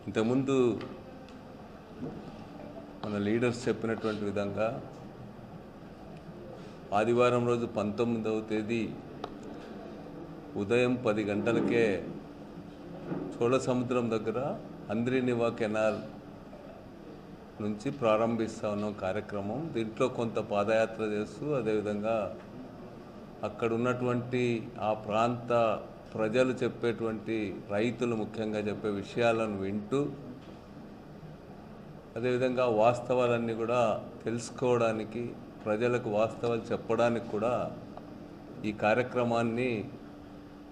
ఇంతకుముందు మన లీడర్స్ చెప్పినటువంటి విధంగా ఆదివారం రోజు 19వ తేదీ ఉదయం 10 గంటలకే చోళసముద్రం దగ్గర హంద్రీనివా కెనాల్ నుంచి ప్రారంభిస్తా ఉన్నాం కార్యక్రమం. దీంట్లో కొంత పాదయాత్ర చేస్తూ అదేవిధంగా అక్కడ ఉన్నటువంటి ఆ ప్రాంత ప్రజలు చెప్పేటువంటి రైతులు ముఖ్యంగా చెప్పే విషయాలను వింటూ అదేవిధంగా వాస్తవాలన్నీ కూడా తెలుసుకోవడానికి ప్రజలకు వాస్తవాలు చెప్పడానికి కూడా ఈ కార్యక్రమాన్ని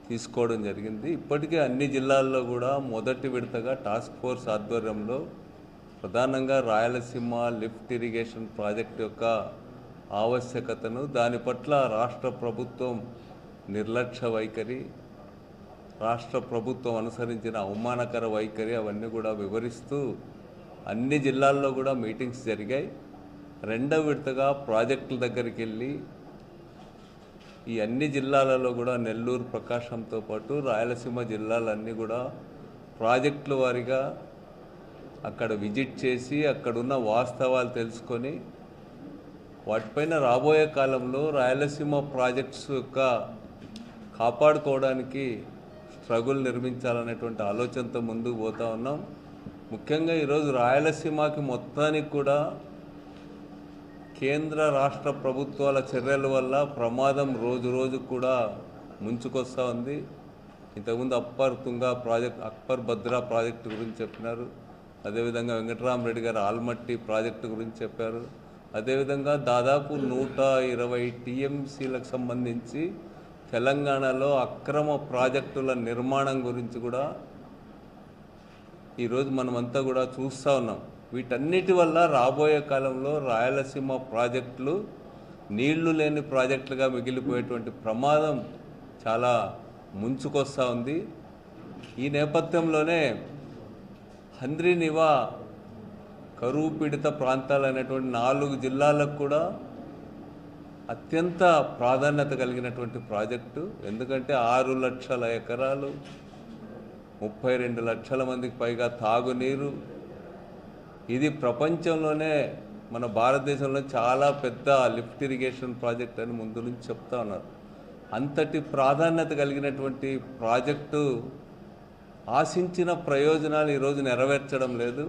తీసుకోవడం జరిగింది. ఇప్పటికే అన్ని జిల్లాల్లో కూడా మొదటి విడతగా టాస్క్ ఫోర్స్ ఆధ్వర్యంలో ప్రధానంగా రాయలసీమ లిఫ్ట్ ఇరిగేషన్ ప్రాజెక్ట్ యొక్క ఆవశ్యకతను, దాని పట్ల రాష్ట్ర ప్రభుత్వం నిర్లక్ష్య వైఖరి, రాష్ట్ర ప్రభుత్వం అనుసరించిన అవమానకర వైఖరి అవన్నీ కూడా వివరిస్తూ అన్ని జిల్లాల్లో కూడా మీటింగ్స్ జరిగాయి. రెండవ విడతగా ప్రాజెక్టుల దగ్గరికి వెళ్ళి ఈ అన్ని జిల్లాలలో కూడా నెల్లూరు, ప్రకాశంతో పాటు రాయలసీమ జిల్లాలన్నీ కూడా ప్రాజెక్టుల వారీగా అక్కడ విజిట్ చేసి అక్కడున్న వాస్తవాలు తెలుసుకొని వాటిపైన రాబోయే కాలంలో రాయలసీమ ప్రాజెక్ట్స్ యొక్క కాపాడుకోవడానికి స్ట్రగుల్ నిర్మించాలనేటువంటి ఆలోచనతో ముందుకు పోతా ఉన్నాం. ముఖ్యంగా ఈరోజు రాయలసీమకి మొత్తానికి కూడా కేంద్ర రాష్ట్ర ప్రభుత్వాల చర్యల వల్ల ప్రమాదం రోజు రోజు కూడా ముంచుకొస్తూ ఉంది. ఇంతకుముందు upper Tunga project, upper Bhadra project గురించి చెప్పినారు. అదేవిధంగా వెంకటరామరెడ్డి గారు ఆల్మట్టి ప్రాజెక్టు గురించి చెప్పారు. అదేవిధంగా దాదాపు 120 టీఎంసీలకు సంబంధించి తెలంగాణలో అక్రమ ప్రాజెక్టుల నిర్మాణం గురించి కూడా ఈరోజు మనమంతా కూడా చూస్తూ ఉన్నాం. వీటన్నిటి వల్ల రాబోయే కాలంలో రాయలసీమ ప్రాజెక్టులు నీళ్లు లేని ప్రాజెక్టులుగా మిగిలిపోయేటువంటి ప్రమాదం చాలా ముంచుకొస్తూ ఉంది. ఈ నేపథ్యంలోనే హంద్రీనివా కరువు పీడిత ప్రాంతాలైనటువంటి 4 జిల్లాలకు కూడా అత్యంత ప్రాధాన్యత కలిగినటువంటి ప్రాజెక్టు. ఎందుకంటే 6 లక్షల ఎకరాలు, 32 లక్షల మందికి పైగా తాగునీరు. ఇది ప్రపంచంలోనే మన భారతదేశంలో చాలా పెద్ద లిఫ్ట్ ఇరిగేషన్ ప్రాజెక్ట్ అని ముందు నుంచి చెప్తా ఉన్నారు. అంతటి ప్రాధాన్యత కలిగినటువంటి ప్రాజెక్టు ఆశించిన ప్రయోజనాలు ఈరోజు నెరవేర్చడం లేదు.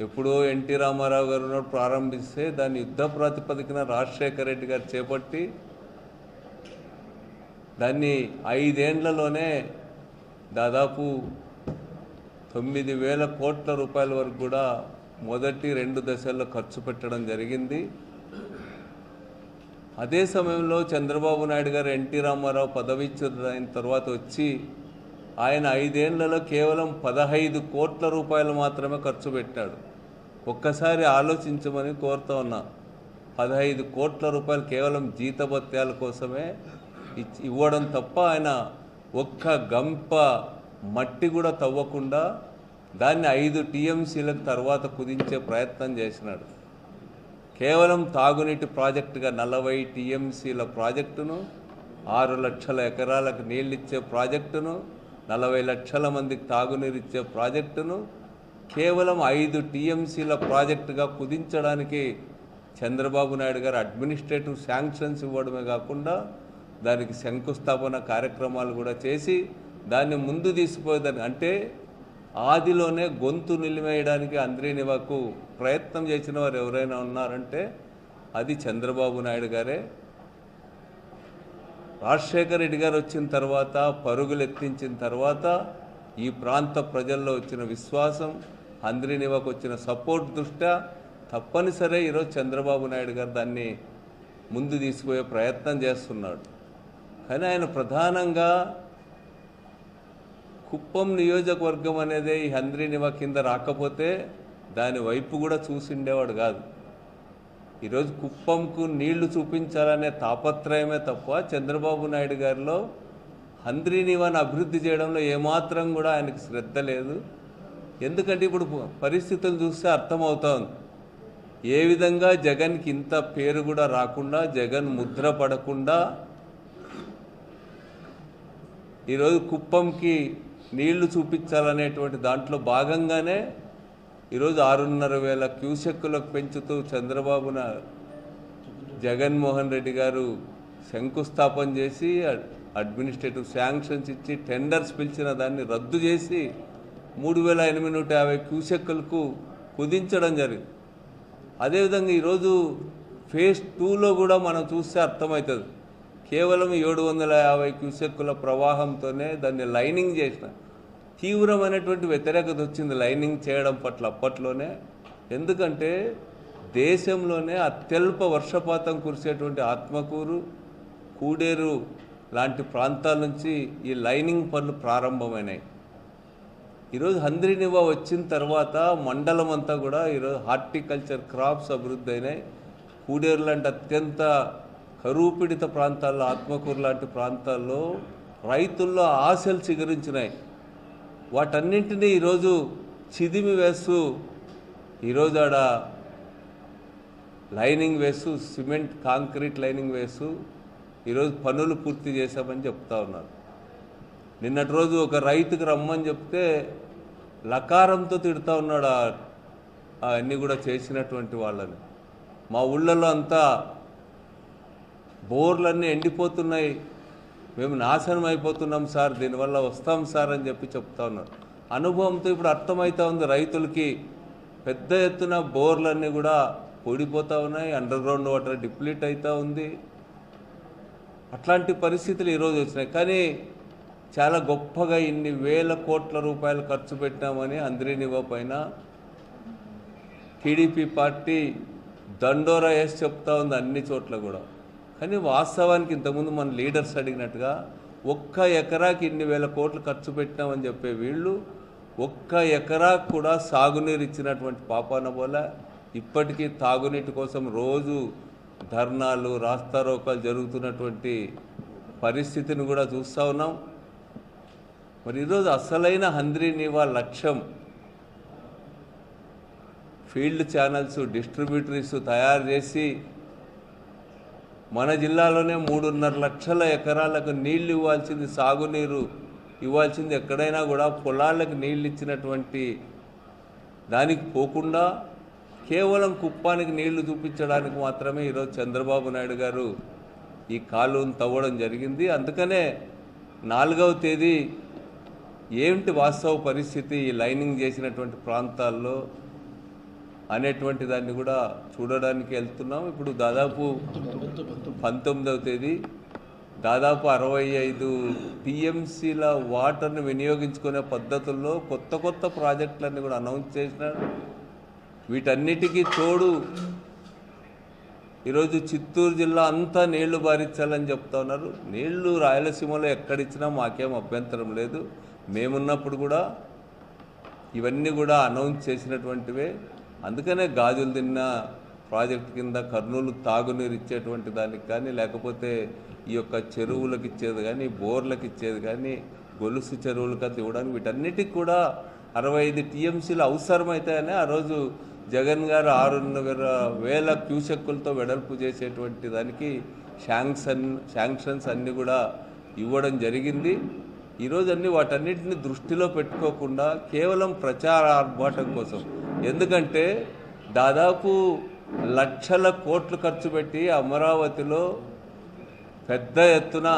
ఎప్పుడో ఎన్టీ రామారావు గారు ప్రారంభిస్తే దాన్ని యుద్ధ ప్రాతిపదికన రాజశేఖర రెడ్డి గారు చేపట్టి దాన్ని 5 ఏళ్లలోనే దాదాపు 9,000 కోట్ల రూపాయల వరకు కూడా మొదటి 2 దశల్లో ఖర్చు పెట్టడం జరిగింది. అదే సమయంలో చంద్రబాబు నాయుడు గారు ఎన్టీ రామారావు పదవిచ్యుత అయిన తర్వాత వచ్చి ఆయన 5 ఏళ్లలో కేవలం 15 కోట్ల రూపాయలు మాత్రమే ఖర్చు పెట్టాడు. ఒక్కసారి ఆలోచించమని కోరుతా ఉన్నా. 15 కోట్ల రూపాయలు కేవలం జీతభత్యాల కోసమే ఇవ్వడం తప్ప ఆయన ఒక్క గంప మట్టి కూడా తవ్వకుండా దాన్ని 5 టీఎంసీలకు తర్వాత కుదించే ప్రయత్నం చేసినాడు. కేవలం తాగునీటి ప్రాజెక్టుగా 40 టీఎంసీల ప్రాజెక్టును, 6 లక్షల ఎకరాలకు నీళ్ళిచ్చే ప్రాజెక్టును, 40 లక్షల మందికి తాగునీరు ఇచ్చే ప్రాజెక్టును కేవలం 5 టీఎంసీల ప్రాజెక్టుగా కుదించడానికి చంద్రబాబు నాయుడు గారు అడ్మినిస్ట్రేటివ్ శాంక్షన్స్ ఇవ్వడమే కాకుండా దానికి శంకుస్థాపన కార్యక్రమాలు కూడా చేసి దాన్ని ముందు తీసుకుపోయేదాన్ని, అంటే ఆదిలోనే గొంతు నిలిమేయడానికి హంద్రీనివాకు ప్రయత్నం చేసిన వారు ఎవరైనా ఉన్నారంటే అది చంద్రబాబు నాయుడు గారే. రాజశేఖర రెడ్డి గారు వచ్చిన తర్వాత, పరుగులు ఎత్తించిన తర్వాత ఈ ప్రాంత ప్రజల్లో వచ్చిన విశ్వాసం, హంద్రీనివాకు వచ్చిన సపోర్ట్ దృష్ట్యా తప్పనిసరి ఈరోజు చంద్రబాబు నాయుడు గారు దాన్ని ముందు తీసుకుపోయే ప్రయత్నం చేస్తున్నాడు. కానీ ఆయన ప్రధానంగా కుప్పం నియోజకవర్గం అనేది ఈ హంద్రీనివా కింద రాకపోతే దాని వైపు కూడా చూసిండేవాడు కాదు. ఈరోజు కుప్పంకు నీళ్లు చూపించాలనే తాపత్రయమే తప్ప చంద్రబాబు నాయుడు గారిలో హంద్రీనివాను అభివృద్ధి చేయడంలో ఏమాత్రం కూడా ఆయనకు శ్రద్ధ లేదు. ఎందుకంటే ఇప్పుడు పరిస్థితులు చూస్తే అర్థమవుతోంది ఏ విధంగా జగన్కి ఇంత పేరు కూడా రాకుండా, జగన్ ముద్ర పడకుండా ఈరోజు కుప్పంకి నీళ్లు చూపించాలనేటువంటి దాంట్లో భాగంగానే ఈరోజు 6,500 క్యూసెక్కులకు పెంచుతూ చంద్రబాబున జగన్మోహన్ రెడ్డి గారు శంకుస్థాపన చేసి అడ్మినిస్ట్రేటివ్ శాంక్షన్స్ ఇచ్చి టెండర్స్ పిలిచిన దాన్ని రద్దు చేసి 3,850 క్యూసెక్కులకు కుదించడం జరిగింది. అదేవిధంగా ఈరోజు ఫేజ్ 2లో కూడా మనం చూస్తే అర్థమవుతుంది. కేవలం 750 క్యూసెక్కుల ప్రవాహంతోనే దాన్ని లైనింగ్ చేసిన తీవ్రమైనటువంటి వ్యతిరేకత వచ్చింది లైనింగ్ చేయడం పట్ల అప్పట్లోనే. ఎందుకంటే దేశంలోనే అత్యల్ప వర్షపాతం కురిసేటువంటి ఆత్మకూరు, కూడేరు లాంటి ప్రాంతాల నుంచి ఈ లైనింగ్ పనులు ప్రారంభమైనాయి. ఈరోజు హంద్రీనివా వచ్చిన తర్వాత మండలం అంతా కూడా ఈరోజు హార్టికల్చర్ క్రాప్స్ అభివృద్ధి అయినాయి. కూడేరు లాంటి అత్యంత కరువు పీడిత ప్రాంతాల్లో, ఆత్మకూరు లాంటి ప్రాంతాల్లో రైతుల్లో ఆశలు చిగురించినాయి. వాటన్నింటినీ ఈరోజు చిదిమి వేస్తూ ఈరోజు ఆడ లైనింగ్ వేస్తూ సిమెంట్ కాంక్రీట్ లైనింగ్ వేస్తూ ఈరోజు పనులు పూర్తి చేశామని చెప్తా ఉన్నారు. నిన్నటి రోజు ఒక రైతుకు రమ్మని చెప్తే లకారంతో తిడుతూ ఉన్నాడు అవన్నీ కూడా చేసినటువంటి వాళ్ళని. మా ఊళ్ళలో అంతా బోర్లన్నీ ఎండిపోతున్నాయి, మేము నాశనం అయిపోతున్నాం సార్, దీనివల్ల వస్తాం సార్ అని చెప్పి చెప్తా ఉన్నారు. అనుభవంతో ఇప్పుడు అర్థమవుతూ ఉంది రైతులకి. పెద్ద ఎత్తున బోర్లన్నీ కూడా పొడిపోతూ ఉన్నాయి, అండర్ గ్రౌండ్ వాటర్ డిప్లీట్ అవుతూ ఉంది. అట్లాంటి పరిస్థితులు ఈరోజు వచ్చినాయి. కానీ చాలా గొప్పగా ఇన్ని వేల కోట్ల రూపాయలు ఖర్చు పెట్టామని హంద్రీనివా పైన టీడీపీ పార్టీ దండోరా వేసి చెప్తా ఉంది అన్ని చోట్ల కూడా. కానీ వాస్తవానికి ఇంతకుముందు మన లీడర్స్ అడిగినట్టుగా 1 ఎకరాకి ఇన్ని వేల కోట్లు ఖర్చు పెట్టినామని చెప్పే వీళ్ళు 1 ఎకరాకు కూడా సాగునీరు ఇచ్చినటువంటి పాపాన పోలే. ఇప్పటికీ తాగునీటి కోసం రోజు ధర్నాలు, రాస్తారోకాలు జరుగుతున్నటువంటి పరిస్థితిని కూడా చూస్తూ ఉన్నాం. మరి ఈరోజు అసలైన హంద్రీనివా లక్ష్యం ఫీల్డ్ ఛానల్స్, డిస్ట్రిబ్యూటరీస్ తయారు చేసి మన జిల్లాలోనే 3.5 లక్షల ఎకరాలకు నీళ్లు ఇవ్వాల్సింది, సాగునీరు ఇవ్వాల్సింది ఎక్కడైనా కూడా పొలాలకు నీళ్ళు ఇచ్చినటువంటి దానికి పోకుండా కేవలం కుప్పానికి నీళ్లు చూపించడానికి మాత్రమే ఈరోజు చంద్రబాబు నాయుడు గారు ఈ కాలువను తవ్వడం జరిగింది. అందుకనే 4వ తేదీ ఏమిటి వాస్తవ పరిస్థితి ఈ లైనింగ్ చేసినటువంటి ప్రాంతాల్లో అనేటువంటి దాన్ని కూడా చూడడానికి వెళ్తున్నాం. ఇప్పుడు దాదాపు 19వ తేదీ దాదాపు 65 టీఎంసీల వాటర్ని వినియోగించుకునే పద్ధతుల్లో కొత్త ప్రాజెక్టులన్నీ కూడా అనౌన్స్ చేసినారు. వీటన్నిటికీ తోడు ఈరోజు చిత్తూరు జిల్లా అంతా నీళ్లు బారించాలని చెప్తా ఉన్నారు. నీళ్లు రాయలసీమలో ఎక్కడిచ్చినా మాకేం అభ్యంతరం లేదు. మేమున్నప్పుడు కూడా ఇవన్నీ కూడా అనౌన్స్ చేసినటువంటివే. అందుకనే గాజులు తిన్న ప్రాజెక్టు కింద కర్నూలు తాగునీరు ఇచ్చేటువంటి దానికి కానీ, లేకపోతే ఈ యొక్క చెరువులకు ఇచ్చేది కానీ, బోర్లకు ఇచ్చేది కానీ, గొలుసు చెరువులకు అది ఇవ్వడానికి వీటన్నిటికి కూడా 65 టీఎంసీలు అవసరమవుతాయని ఆ రోజు జగన్ గారు 6,500 క్యూసెక్కులతో వెడల్పు చేసేటువంటి దానికి శాంక్షన్స్ అన్నీ కూడా ఇవ్వడం జరిగింది. ఈరోజు అన్నీ వాటన్నిటిని దృష్టిలో పెట్టుకోకుండా కేవలం ప్రచార ఆర్భాటం కోసం, ఎందుకంటే దాదాపు లక్షల కోట్లు ఖర్చు పెట్టి అమరావతిలో పెద్ద ఎత్తున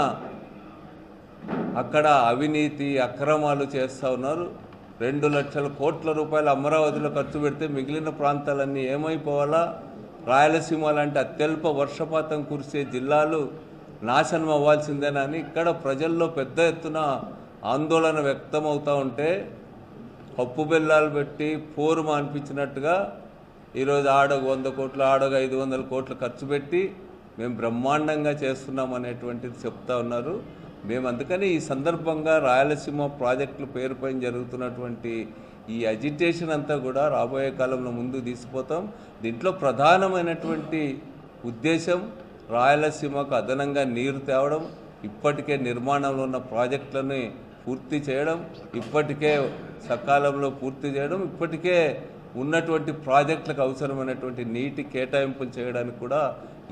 అక్కడ అవినీతి అక్రమాలు చేస్తూ ఉన్నారు. 2 లక్షల కోట్ల రూపాయలు అమరావతిలో ఖర్చు పెడితే మిగిలిన ప్రాంతాలన్నీ ఏమైపోవాలా? రాయలసీమ లాంటి అత్యల్ప వర్షపాతం కురిసే జిల్లాలు నాశనం అవ్వాల్సిందేనని ఇక్కడ ప్రజల్లో పెద్ద ఎత్తున ఆందోళన వ్యక్తమవుతూ ఉంటే పప్పు బెల్లాలు పెట్టి పోరు మాన్పించినట్టుగా ఈరోజు ఆడొక 100 కోట్లు, ఆడొక 500 కోట్లు ఖర్చు పెట్టి మేము బ్రహ్మాండంగా చేస్తున్నాం అనేటువంటిది చెప్తా ఉన్నారు. మేము అందుకని ఈ సందర్భంగా రాయలసీమ ప్రాజెక్టుల పేరుపై జరుగుతున్నటువంటి ఈ అజిటేషన్ అంతా కూడా రాబోయే కాలంలో ముందుకు తీసుకుపోతాం. దీంట్లో ప్రధానమైనటువంటి ఉద్దేశం రాయలసీమకు అదనంగా నీరు తేవడం, ఇప్పటికే నిర్మాణంలో ఉన్న ప్రాజెక్టులని పూర్తి చేయడం, ఇప్పటికే సకాలంలో పూర్తి చేయడం, ఇప్పటికే ఉన్నటువంటి ప్రాజెక్టులకు అవసరమైనటువంటి నీటి కేటాయింపులు చేయడానికి కూడా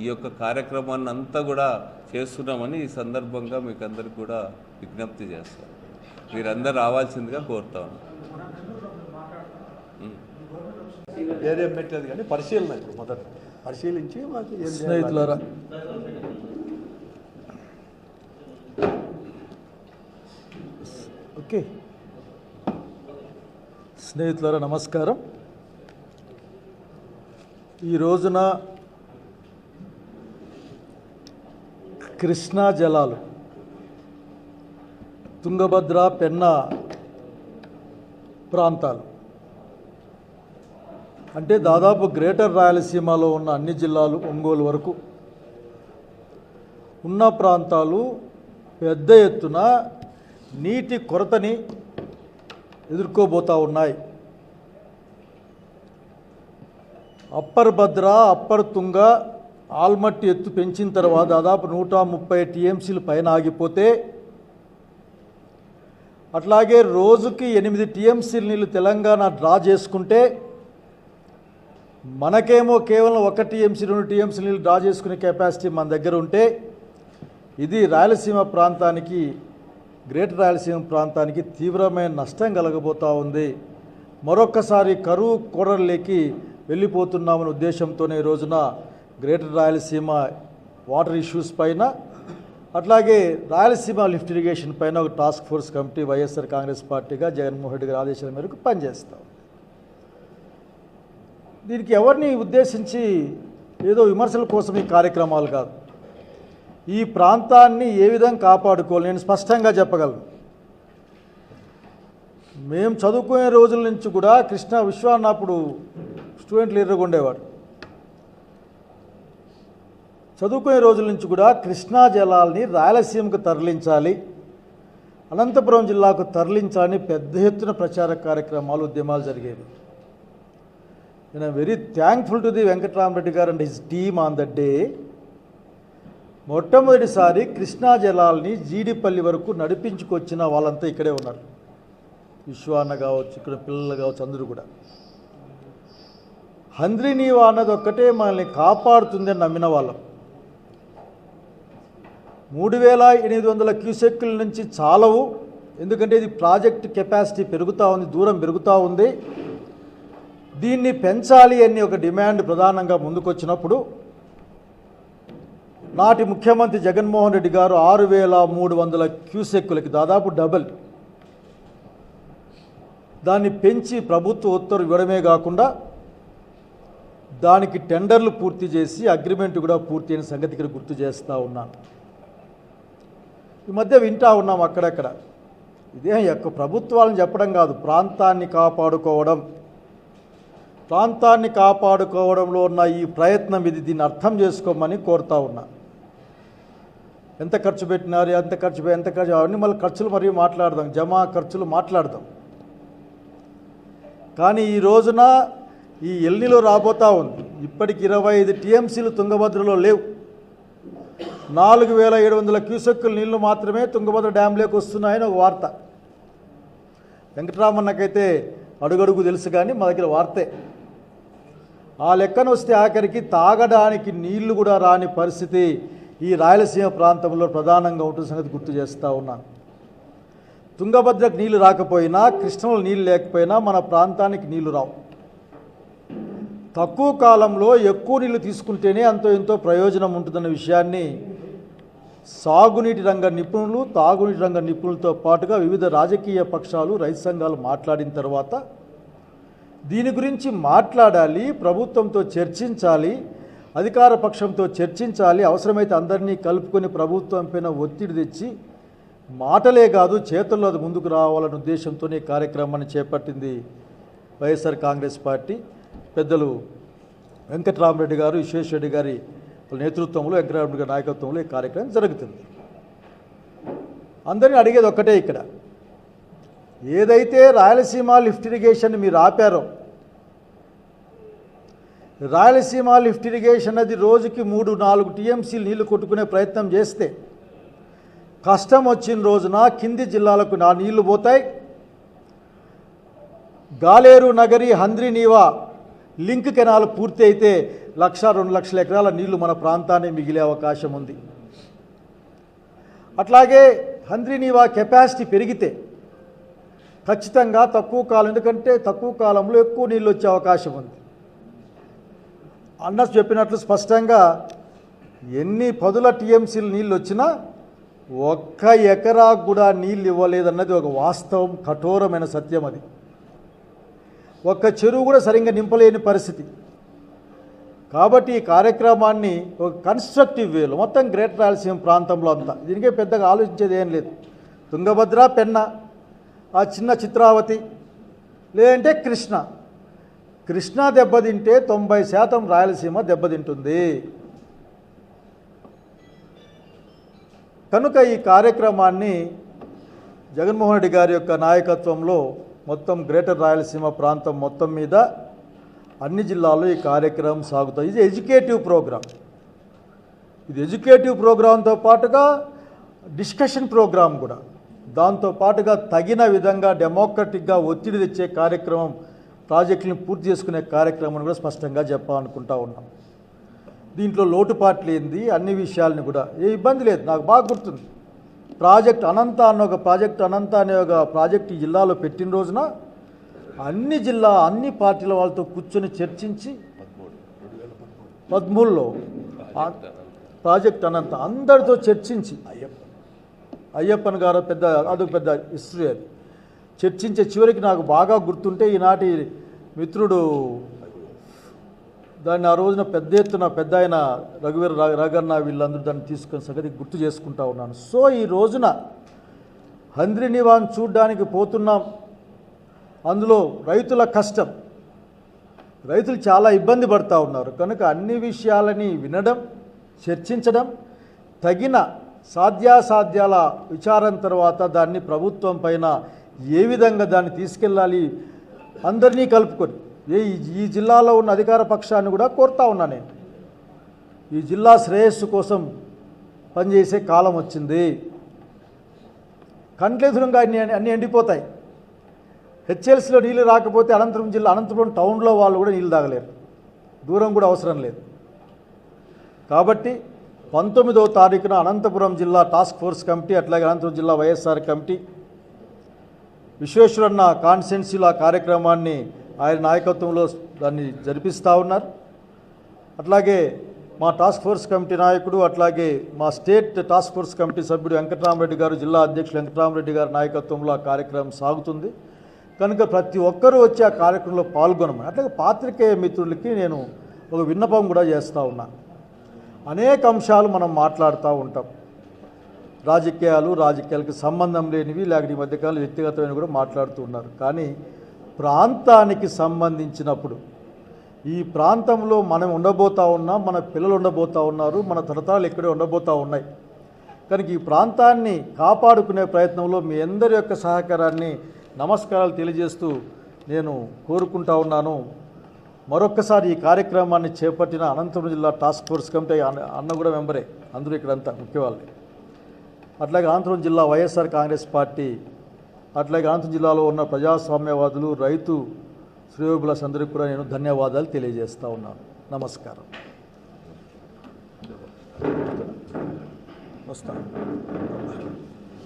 ఈ యొక్క కార్యక్రమాన్ని అంతా కూడా చేస్తున్నామని ఈ సందర్భంగా మీకు అందరికీ కూడా విజ్ఞప్తి చేస్తాను. మీరందరూ రావాల్సిందిగా కోరుతా ఉన్నాను. ఏదేం పెట్టలేదు కానీ పరిశీలన ఇప్పుడు మొదట పరిశీలించి మాకు ఏం స్నేహితులారా, ఓకే స్నేహితులారా నమస్కారం. ఈ రోజున కృష్ణా జలాలు తుంగభద్ర పెన్నా ప్రాంతాలు అంటే దాదాపు గ్రేటర్ రాయలసీమలో ఉన్న అన్ని జిల్లాలు ఒంగోలు వరకు ఉన్న ప్రాంతాలు పెద్ద ఎత్తున నీటి కొరతని ఎదుర్కోబోతూ ఉన్నాయి. అప్పర్ భద్ర, అప్పర్ తుంగ, ఆల్మట్టి ఎత్తు పెంచిన తర్వాత దాదాపు 130 టీఎంసీలు పైన ఆగిపోతే, అట్లాగే రోజుకి 8 టీఎంసీల నీళ్ళు తెలంగాణ డ్రా చేసుకుంటే మనకేమో కేవలం 1 టీఎంసీ 2 టీఎంసీ నీళ్ళు డ్రా చేసుకునే కెపాసిటీ మన దగ్గర ఉంటే, ఇది రాయలసీమ ప్రాంతానికి, గ్రేటర్ రాయలసీమ ప్రాంతానికి తీవ్రమైన నష్టం కలగబోతూ ఉంది. మరొక్కసారి కరువు కోరల్లోకి వెళ్ళిపోతున్నామనే ఉద్దేశంతోనే ఈ రోజున గ్రేటర్ రాయలసీమ వాటర్ ఇష్యూస్ పైన, అట్లాగే రాయలసీమ లిఫ్ట్ ఇరిగేషన్ పైన ఒక task force committee YSR Congress పార్టీగా జగన్మోహన్ రెడ్డి గారి ఆదేశాల మేరకు పనిచేస్తాం. దీనికి ఎవరిని ఉద్దేశించి ఏదో విమర్శల కోసం ఈ కార్యక్రమాలు కాదు. ఈ ప్రాంతాన్ని ఏ విధంగా కాపాడుకోవాలి నేను స్పష్టంగా చెప్పగలను. మేము చదువుకునే రోజుల నుంచి కూడా కృష్ణా విశ్వాన్న అప్పుడు స్టూడెంట్ లీడర్గా ఉండేవాడు. చదువుకునే రోజుల నుంచి కూడా కృష్ణా జలాల్ని రాయలసీమకు తరలించాలి, అనంతపురం జిల్లాకు తరలించాలని పెద్ద ఎత్తున ప్రచార కార్యక్రమాలు, ఉద్యమాలు జరిగేవి. నేను very thankful to the Venkatramareddy గారు and his team on that day. మొట్టమొదటిసారి కృష్ణా జలాల్ని జీడిపల్లి వరకు నడిపించుకొచ్చిన వాళ్ళంతా ఇక్కడే ఉన్నారు. విశ్వాన్న కావచ్చు, ఇక్కడ పిల్లలు కావచ్చు, అందరూ కూడా. హంద్రీనీవా అన్నది ఒక్కటే మనల్ని కాపాడుతుందని నమ్మిన వాళ్ళం. 3800 క్యూసెక్కుల నుంచి చాలవు, ఎందుకంటే ఇది ప్రాజెక్ట్ కెపాసిటీ పెరుగుతూ ఉంది, దూరం పెరుగుతూ ఉంది, దీన్ని పెంచాలి అని ఒక డిమాండ్ ప్రధానంగా ముందుకొచ్చినప్పుడు నాటి ముఖ్యమంత్రి జగన్మోహన్ రెడ్డి గారు 6300 క్యూసెక్కులకి దాదాపు డబల్ దాన్ని పెంచి ప్రభుత్వ ఉత్తర్వు ఇవ్వడమే కాకుండా దానికి టెండర్లు పూర్తి చేసి అగ్రిమెంట్ కూడా పూర్తి అయిన సంగతి ఇక్కడ గుర్తు చేస్తూ ఉన్నాను. ఈ మధ్య వింటూ ఉన్నాం అక్కడక్కడ. ఇదే యొక్క ప్రభుత్వాలను చెప్పడం కాదు, ప్రాంతాన్ని కాపాడుకోవడం, ప్రాంతాన్ని కాపాడుకోవడంలో ఉన్న ఈ ప్రయత్నం ఇది. దీన్ని అర్థం చేసుకోమని కోరుతా ఉన్నా. ఎంత ఖర్చు పెట్టినారు, ఎంత ఖర్చు అవన్నీ మళ్ళీ ఖర్చులు మరియు మాట్లాడదాం, జమా ఖర్చులు మాట్లాడదాం. కానీ ఈ రోజున ఈ ఎల్నిలో రాబోతూ ఉంది. ఇప్పటికి 25 టీఎంసీలు తుంగభద్రలో లేవు. 4700 క్యూసెక్కుల నీళ్లు మాత్రమే తుంగభద్ర డ్యాంలోకి వస్తున్నాయని ఒక వార్త. వెంకటరామన్నకైతే అడుగడుగు తెలుసు, కానీ మా దగ్గర వార్తే. ఆ లెక్కన వస్తే ఆఖరికి తాగడానికి నీళ్లు కూడా రాని పరిస్థితి ఈ రాయలసీమ ప్రాంతంలో ప్రధానంగా ఉంటుంది సంగతి గుర్తు చేస్తూ ఉన్నాను. తుంగభద్రకు నీళ్లు రాకపోయినా, కృష్ణలో నీళ్ళు లేకపోయినా మన ప్రాంతానికి నీళ్లు రావు. తక్కువ కాలంలో ఎక్కువ నీళ్లు తీసుకుంటేనే అంతో ఎంతో ప్రయోజనం ఉంటుందన్న విషయాన్ని సాగునీటి రంగ నిపుణులు, తాగునీటి రంగ నిపుణులతో పాటుగా వివిధ రాజకీయ పక్షాలు, రైతు సంఘాలు మాట్లాడిన తర్వాత దీని గురించి మాట్లాడాలి, ప్రభుత్వంతో చర్చించాలి, అధికార పక్షంతో చర్చించాలి, అవసరమైతే అందరినీ కలుపుకొని ప్రభుత్వం పైన ఒత్తిడి తెచ్చి మాటలే కాదు చేతుల్లో అది ముందుకు రావాలనే ఉద్దేశంతోనే కార్యక్రమాన్ని చేపట్టింది వైఎస్ఆర్ కాంగ్రెస్ పార్టీ. పెద్దలు వెంకట్రామరెడ్డి గారు, విశ్వేశ్వరరెడ్డి గారి నేతృత్వంలో, వెంకటరామరెడ్డి గారి నాయకత్వంలో ఈ కార్యక్రమం జరుగుతుంది. అందరినీ అడిగేది ఒక్కటే, ఇక్కడ ఏదైతే రాయలసీమ లిఫ్ట్ ఇరిగేషన్ మీరు ఆపారో, రాయలసీమ లిఫ్ట్ ఇరిగేషన్ అది రోజుకి 3-4 టీఎంసీలు నీళ్లు కొట్టుకునే ప్రయత్నం చేస్తే కష్టం వచ్చిన రోజున కింది జిల్లాలకు నా నీళ్లు పోతాయి. గాలేరు నగరి హంద్రీనీవా లింక్ కెనాల్ పూర్తి అయితే 1-2 లక్షల ఎకరాల నీళ్లు మన ప్రాంతాన్ని మిగిలే అవకాశం ఉంది. అట్లాగే హంద్రీనీవా కెపాసిటీ పెరిగితే ఖచ్చితంగా తక్కువ కాలం, ఎందుకంటే తక్కువ కాలంలో ఎక్కువ నీళ్ళు వచ్చే అవకాశం ఉంది. అన్న చెప్పినట్లు స్పష్టంగా ఎన్ని పదుల టీఎంసీలు నీళ్ళు వచ్చినా ఒక్క ఎకరాకు కూడా నీళ్ళు ఇవ్వలేదన్నది ఒక వాస్తవం, కఠోరమైన సత్యం. అది ఒక్క చెరువు కూడా సరిగ్గా నింపలేని పరిస్థితి. కాబట్టి ఈ కార్యక్రమాన్ని ఒక కన్స్ట్రక్టివ్ వేలో మొత్తం గ్రేటర్ రాయలసీమ ప్రాంతంలో అంతా, దీనికే పెద్దగా ఆలోచించేది ఏం లేదు. తుంగభద్ర, పెన్న, ఆ చిన్న చిత్రావతి, లేదంటే కృష్ణా దెబ్బతింటే 90% రాయలసీమ దెబ్బతింటుంది. కనుక ఈ కార్యక్రమాన్ని జగన్మోహన్ రెడ్డి గారి యొక్క నాయకత్వంలో మొత్తం గ్రేటర్ రాయలసీమ ప్రాంతం మొత్తం మీద అన్ని జిల్లాల్లో ఈ కార్యక్రమం సాగుతుంది. ఇది ఎడ్యుకేటివ్ ప్రోగ్రాం. ఇది ఎడ్యుకేటివ్ ప్రోగ్రాంతో పాటుగా డిస్కషన్ ప్రోగ్రాం కూడా, దాంతో పాటుగా తగిన విధంగా డెమోక్రటిక్గా ఒత్తిడి తెచ్చే కార్యక్రమం, ప్రాజెక్టులను పూర్తి చేసుకునే కార్యక్రమం కూడా స్పష్టంగా చెప్పాలనుకుంటా ఉన్నాం. దీంట్లో లోటుపాట్లు ఏంది, అన్ని విషయాలని కూడా ఏ ఇబ్బంది లేదు. నాకు బాగా గుర్తుంది, ప్రాజెక్ట్ అనంత అనే ఒక ప్రాజెక్ట్ ఈ జిల్లాలో పెట్టిన రోజున అన్ని పార్టీల వాళ్ళతో కూర్చొని చర్చించి 2013లో ప్రాజెక్ట్ అనంత అందరితో చర్చించి, అయ్యప్పన్ గారు అదొక పెద్ద హిస్టరీ, అది చర్చించే చివరికి నాకు బాగా గుర్తుంటే ఈనాటి మిత్రుడు దాన్ని ఆ రోజున పెద్ద ఎత్తున పెద్ద ఆయన రఘువీర రగన్న వీళ్ళందరూ దాన్ని తీసుకుని సంగతి గుర్తు చేసుకుంటా ఉన్నాను. సో ఈ రోజున హంద్రినివాన్ చూడ్డానికి పోతున్నాం. అందులో రైతుల కష్టం, రైతులు చాలా ఇబ్బంది పడుతూ ఉన్నారు. కనుక అన్ని విషయాలని వినడం, చర్చించడం, తగిన సాధ్యాసాధ్యాల విచారం తర్వాత దాన్ని ప్రభుత్వం పైన ఏ విధంగా దాన్ని తీసుకెళ్ళాలి అందరినీ కలుపుకొని, ఈ జిల్లాలో ఉన్న అధికార పక్షాన్ని కూడా కోరుతా ఉన్నా నేను, ఈ జిల్లా శ్రేయస్సు కోసం పనిచేసే కాలం వచ్చింది. కంట్లెదురుగా అన్నీ ఎండిపోతాయి. హెచ్ఎల్సీలో నీళ్ళు రాకపోతే అనంతపురం టౌన్లో వాళ్ళు కూడా నీళ్ళు తాగలేరు, దూరం కూడా అవసరం లేదు. కాబట్టి 19వ తారీఖున అనంతపురం జిల్లా టాస్క్ ఫోర్స్ కమిటీ, అట్లాగే అనంతపురం జిల్లా వైఎస్ఆర్ కమిటీ, విశ్వేశ్వరన్న కాన్స్టిట్యున్సీలో ఆ కార్యక్రమాన్ని ఆయన నాయకత్వంలో దాన్ని జరిపిస్తూ ఉన్నారు. అట్లాగే మా టాస్క్ ఫోర్స్ కమిటీ నాయకుడు, అట్లాగే మా స్టేట్ టాస్క్ ఫోర్స్ కమిటీ సభ్యుడు వెంకటరామరెడ్డి గారు, జిల్లా అధ్యక్షులు వెంకటరామరెడ్డి గారి నాయకత్వంలో ఆ కార్యక్రమం సాగుతుంది. కనుక ప్రతి ఒక్కరూ వచ్చి ఆ కార్యక్రమంలో పాల్గొనమని, అట్లాగే పాత్రికేయ మిత్రులకి నేను ఒక విన్నపం కూడా చేస్తూ ఉన్నా. అనేక అంశాలు మనం మాట్లాడుతూ ఉంటాం, రాజకీయాలకు సంబంధం లేనివి, లేకపోతే ఈ మధ్యకాలంలో వ్యక్తిగతమైన కూడా మాట్లాడుతూ ఉన్నారు. కానీ ప్రాంతానికి సంబంధించినప్పుడు, ఈ ప్రాంతంలో మనం ఉండబోతూ ఉన్నాం, మన పిల్లలు ఉండబోతూ ఉన్నారు, మన తరతరాలు ఇక్కడే ఉండబోతూ ఉన్నాయి. కనుక ఈ ప్రాంతాన్ని కాపాడుకునే ప్రయత్నంలో మీ అందరి యొక్క సహకారాన్ని నమస్కారాలు తెలియజేస్తూ నేను కోరుకుంటా ఉన్నాను. మరొక్కసారి ఈ కార్యక్రమాన్ని చేపట్టిన అనంతపురం జిల్లా టాస్క్ ఫోర్స్ కమిటీ అన్న కూడా మెంబరే, అందరూ ఇక్కడంతా ముఖ్య వాళ్ళే, అట్లాగే అనంతపురం జిల్లా వైఎస్ఆర్ కాంగ్రెస్ పార్టీ, అట్లాగే అనంతపురం జిల్లాలో ఉన్న ప్రజాస్వామ్యవాదులు, రైతు శ్రేయోభిలాష్ అందరికీ కూడా నేను ధన్యవాదాలు తెలియజేస్తూ ఉన్నాను. నమస్కారం. వస్తాను.